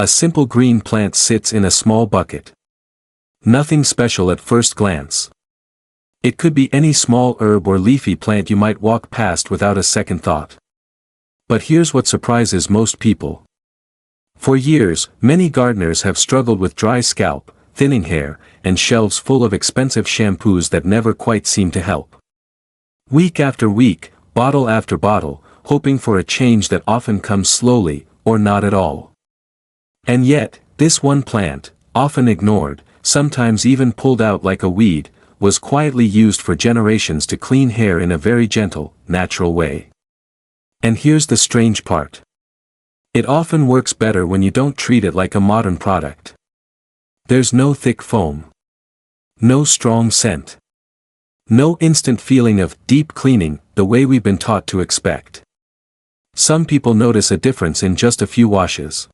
A simple green plant sits in a small bucket. Nothing special at first glance. It could be any small herb or leafy plant you might walk past without a second thought. But here's what surprises most people. For years, many gardeners have struggled with dry scalp, thinning hair, and shelves full of expensive shampoos that never quite seem to help. Week after week, bottle after bottle, hoping for a change that often comes slowly, or not at all. And yet, this one plant, often ignored, sometimes even pulled out like a weed, was quietly used for generations to clean hair in a very gentle, natural way. And here's the strange part. It often works better when you don't treat it like a modern product. There's no thick foam. No strong scent. No instant feeling of deep cleaning the way we've been taught to expect. Some people notice a difference in just a few washes.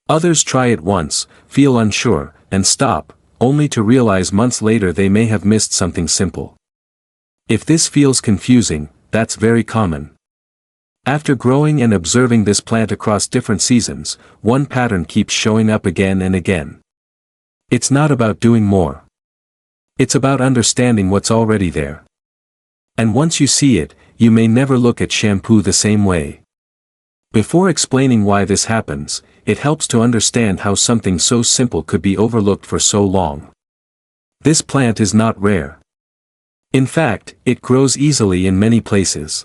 Others try it once, feel unsure, and stop, only to realize months later they may have missed something simple. If this feels confusing, that's very common. After growing and observing this plant across different seasons, one pattern keeps showing up again and again. It's not about doing more. It's about understanding what's already there. And once you see it, you may never look at shampoo the same way. Before explaining why this happens, it helps to understand how something so simple could be overlooked for so long. This plant is not rare. In fact, it grows easily in many places.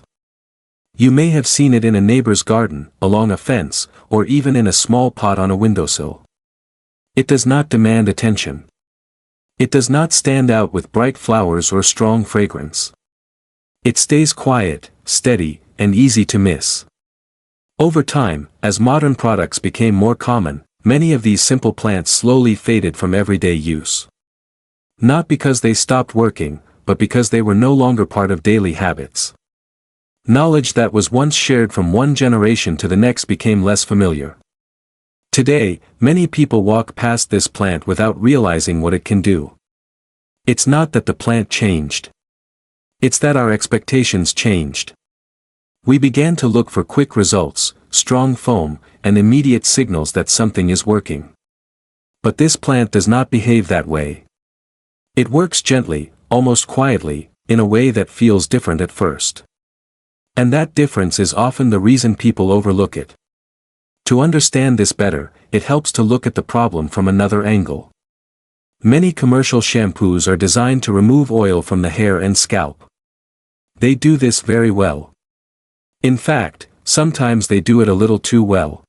You may have seen it in a neighbor's garden, along a fence, or even in a small pot on a windowsill. It does not demand attention. It does not stand out with bright flowers or strong fragrance. It stays quiet, steady, and easy to miss. Over time, as modern products became more common, many of these simple plants slowly faded from everyday use. Not because they stopped working, but because they were no longer part of daily habits. Knowledge that was once shared from one generation to the next became less familiar. Today, many people walk past this plant without realizing what it can do. It's not that the plant changed. It's that our expectations changed. We began to look for quick results, strong foam, and immediate signals that something is working. But this plant does not behave that way. It works gently, almost quietly, in a way that feels different at first. And that difference is often the reason people overlook it. To understand this better, it helps to look at the problem from another angle. Many commercial shampoos are designed to remove oil from the hair and scalp. They do this very well. In fact, sometimes they do it a little too well.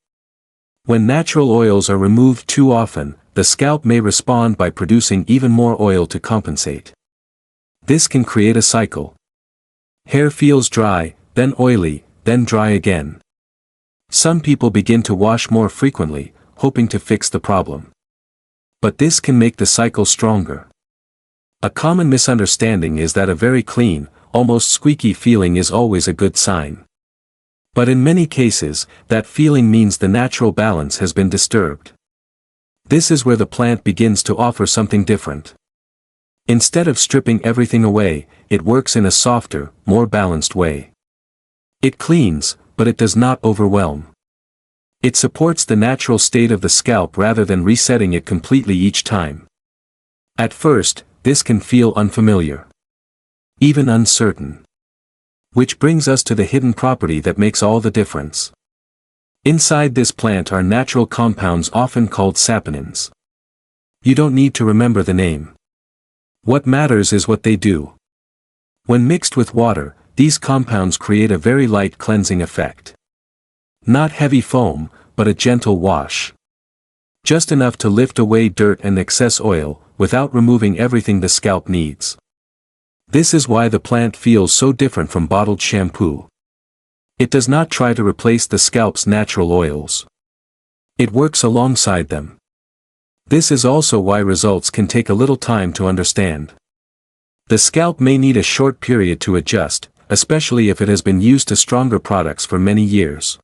When natural oils are removed too often, the scalp may respond by producing even more oil to compensate. This can create a cycle. Hair feels dry, then oily, then dry again. Some people begin to wash more frequently, hoping to fix the problem. But this can make the cycle stronger. A common misunderstanding is that a very clean, almost squeaky feeling is always a good sign. But in many cases, that feeling means the natural balance has been disturbed. This is where the plant begins to offer something different. Instead of stripping everything away, it works in a softer, more balanced way. It cleans, but it does not overwhelm. It supports the natural state of the scalp rather than resetting it completely each time. At first, this can feel unfamiliar. Even uncertain. Which brings us to the hidden property that makes all the difference. Inside this plant are natural compounds often called saponins. You don't need to remember the name. What matters is what they do. When mixed with water, these compounds create a very light cleansing effect. Not heavy foam, but a gentle wash. Just enough to lift away dirt and excess oil, without removing everything the scalp needs. This is why the plant feels so different from bottled shampoo. It does not try to replace the scalp's natural oils. It works alongside them. This is also why results can take a little time to understand. The scalp may need a short period to adjust, especially if it has been used to stronger products for many years.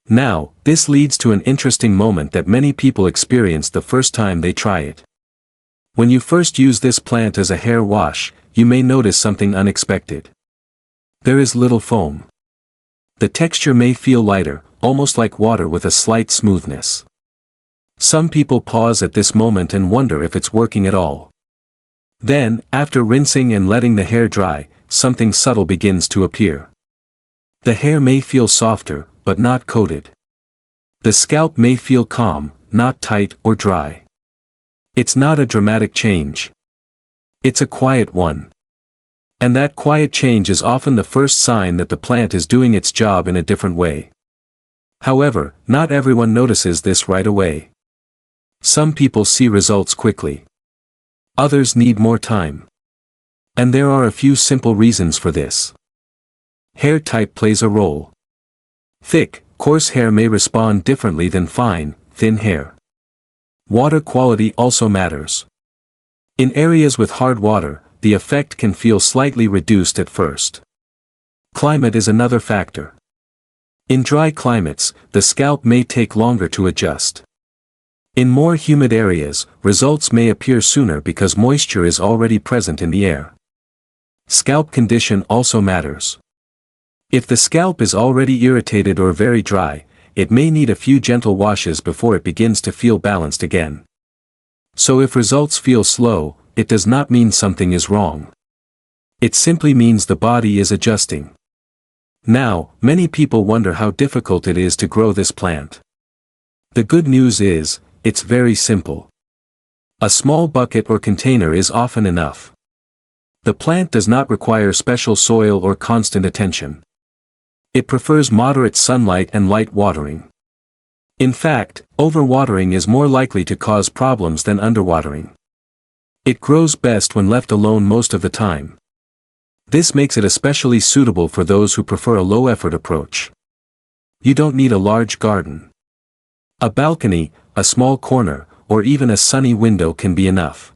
Now, this leads to an interesting moment that many people experience the first time they try it. When you first use this plant as a hair wash, you may notice something unexpected. There is little foam. The texture may feel lighter, almost like water with a slight smoothness. Some people pause at this moment and wonder if it's working at all. Then, after rinsing and letting the hair dry, something subtle begins to appear. The hair may feel softer, but not coated. The scalp may feel calm, not tight or dry. It's not a dramatic change. It's a quiet one. And that quiet change is often the first sign that the plant is doing its job in a different way. However, not everyone notices this right away. Some people see results quickly. Others need more time. And there are a few simple reasons for this. Hair type plays a role. Thick, coarse hair may respond differently than fine, thin hair. Water quality also matters. In areas with hard water, the effect can feel slightly reduced at first. Climate is another factor. In dry climates, the scalp may take longer to adjust. In more humid areas, results may appear sooner because moisture is already present in the air. Scalp condition also matters. If the scalp is already irritated or very dry, it may need a few gentle washes before it begins to feel balanced again. So if results feel slow, it does not mean something is wrong. It simply means the body is adjusting. Now, many people wonder how difficult it is to grow this plant. The good news is, it's very simple. A small bucket or container is often enough. The plant does not require special soil or constant attention. It prefers moderate sunlight and light watering. In fact, overwatering is more likely to cause problems than underwatering. It grows best when left alone most of the time. This makes it especially suitable for those who prefer a low-effort approach. You don't need a large garden. A balcony, a small corner, or even a sunny window can be enough.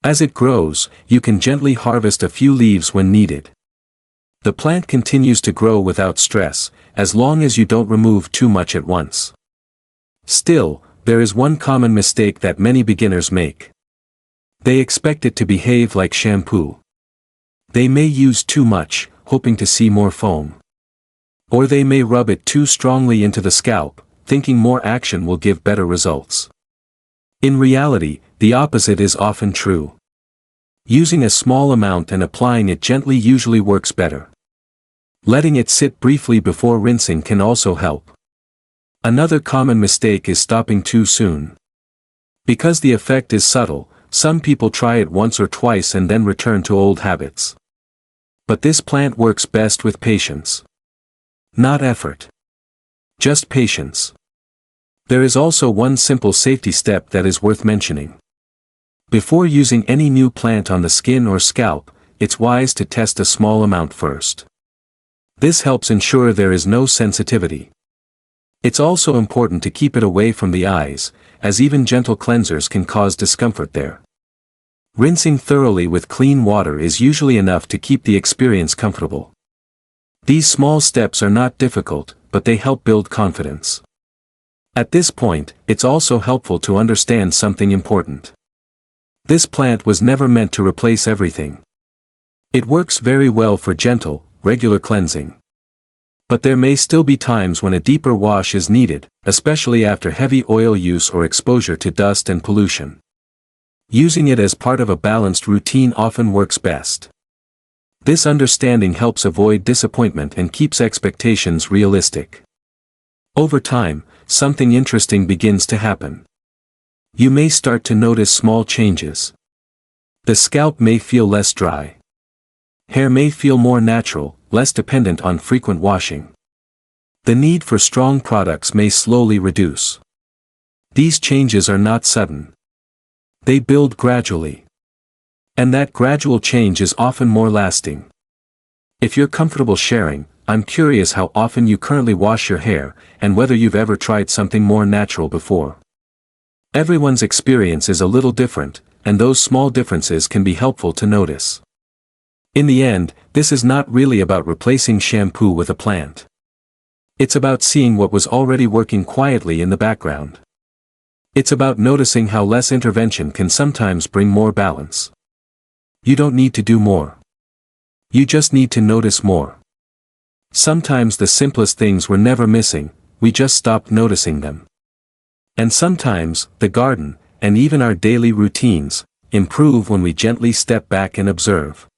As it grows, you can gently harvest a few leaves when needed. The plant continues to grow without stress, as long as you don't remove too much at once. Still, there is one common mistake that many beginners make. They expect it to behave like shampoo. They may use too much, hoping to see more foam. Or they may rub it too strongly into the scalp, thinking more action will give better results. In reality, the opposite is often true. Using a small amount and applying it gently usually works better. Letting it sit briefly before rinsing can also help. Another common mistake is stopping too soon. Because the effect is subtle, some people try it once or twice and then return to old habits. But this plant works best with patience. Not effort. Just patience. There is also one simple safety step that is worth mentioning. Before using any new plant on the skin or scalp, it's wise to test a small amount first. This helps ensure there is no sensitivity. It's also important to keep it away from the eyes, as even gentle cleansers can cause discomfort there. Rinsing thoroughly with clean water is usually enough to keep the experience comfortable. These small steps are not difficult, but they help build confidence. At this point, it's also helpful to understand something important. This plant was never meant to replace everything. It works very well for gentle, regular cleansing. But there may still be times when a deeper wash is needed, especially after heavy oil use or exposure to dust and pollution. Using it as part of a balanced routine often works best. This understanding helps avoid disappointment and keeps expectations realistic. Over time, something interesting begins to happen. You may start to notice small changes. The scalp may feel less dry. Hair may feel more natural, less dependent on frequent washing. The need for strong products may slowly reduce. These changes are not sudden. They build gradually. And that gradual change is often more lasting. If you're comfortable sharing, I'm curious how often you currently wash your hair, and whether you've ever tried something more natural before. Everyone's experience is a little different, and those small differences can be helpful to notice. In the end, this is not really about replacing shampoo with a plant. It's about seeing what was already working quietly in the background. It's about noticing how less intervention can sometimes bring more balance. You don't need to do more. You just need to notice more. Sometimes the simplest things were never missing, we just stopped noticing them. And sometimes, the garden, and even our daily routines, improve when we gently step back and observe.